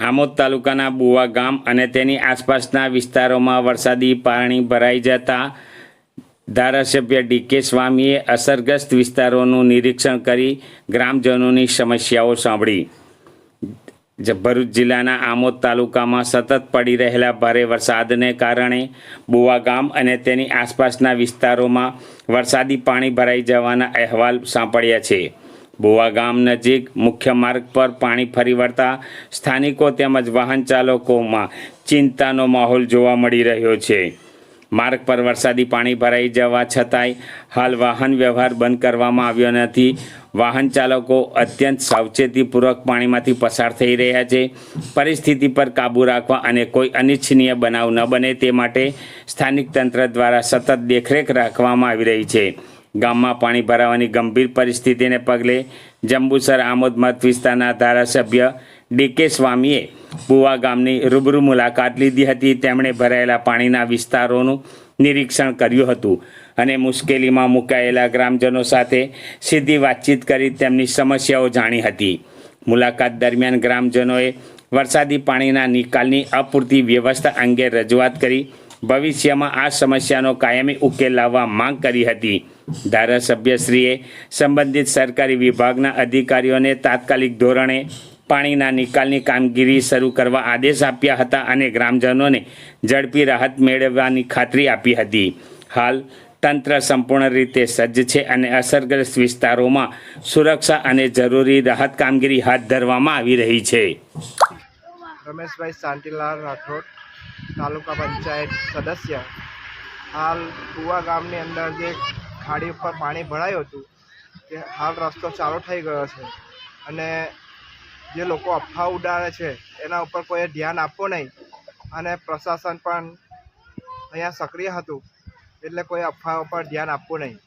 આમોદ તાલુકાના બુવા ગામ અને તેની આસપાસના વિસ્તારોમાં વરસાદી પાણી ભરાઈ જતા ધારાસભ્ય ડીકે સ્વામીએ અસરગ્રસ્ત વિસ્તારોનું નિરીક્ષણ કરી ગ્રામજનોની સમસ્યાઓ સાંભળી. ભરૂચ જિલ્લાના આમોદ તાલુકામાં સતત પડી રહેલા ભારે વરસાદને કારણે બુવા ગામ અને તેની આસપાસના વિસ્તારોમાં વરસાદી પાણી ભરાઈ જવાના અહેવાલ સાંપડ્યા છે. બુવા ગામ નજીક મુખ્ય માર્ગ પર પાણી ફરી વળતા સ્થાનિકો તેમજ વાહન ચાલકોમાં ચિંતાનો માહોલ જોવા મળી રહ્યો છે. માર્ગ પર વરસાદી પાણી ભરાઈ જવા છતાંય હાલ વાહન વ્યવહાર બંધ કરવામાં આવ્યો નથી. વાહન ચાલકો અત્યંત સાવચેતીપૂર્વક પાણીમાંથી પસાર થઈ રહ્યા છે. પરિસ્થિતિ પર કાબૂ રાખવા અને કોઈ અનિચ્છનીય બનાવ ન બને તે માટે સ્થાનિક તંત્ર દ્વારા સતત દેખરેખ રાખવામાં આવી રહી છે. ગામમાં પાણી ભરાવાની ગંભીર પરિસ્થિતિને પગલે જંબુસર આમોદ મત વિસ્તારના ધારાસભ્ય ડીકે સ્વામીએ બુવા ગામની રૂબરૂ મુલાકાત લીધી હતી. તેમણે ભરાયેલા પાણીના વિસ્તારોનું નિરીક્ષણ કર્યું હતું અને મુશ્કેલીમાં મુકાયેલા ગ્રામજનો સાથે સીધી વાતચીત કરી તેમની સમસ્યાઓ જાણી હતી. મુલાકાત દરમિયાન ગ્રામજનોએ વરસાદી પાણીના નિકાલની અપૂરતી વ્યવસ્થા અંગે રજૂઆત કરી ભવિષ્યમાં આ સમસ્યાનો કાયમી ઉકેલ લાવવા માંગ કરી હતી. ધારાસભ્યશ્રીએ સંબંધિત સરકારી વિભાગના અધિકારીઓને તાત્કાલિક ધોરણે પાણીના નિકાલની કામગીરી શરૂ કરવા આદેશ આપ્યા હતા અને ગ્રામજનોને ઝડપી રાહત મેળવવાની ખાતરી આપી હતી. હાલ તંત્ર સંપૂર્ણ રીતે સજ્જ છે અને અસરગ્રસ્ત વિસ્તારોમાં સુરક્ષા અને જરૂરી રાહત કામગીરી હાથ ધરવામાં આવી રહી છે. રમેશભાઈ શાંતિલાલ રાઠોડ, તાલુકા પંચાયત સદસ્ય. હાલ કુવા ગામની અંદર જે ખાડી ઉપર પાણી ભરાયું હતું તે હાલ રસ્તો ચાલુ થઈ ગયો છે અને જે લોકો અફવા ઉડાડે છે એના ઉપર કોઈએ ધ્યાન આપવું નહીં અને પ્રશાસન પણ અહીંયા સક્રિય હતું એટલે કોઈ અફવા ઉપર ધ્યાન આપવું નહીં.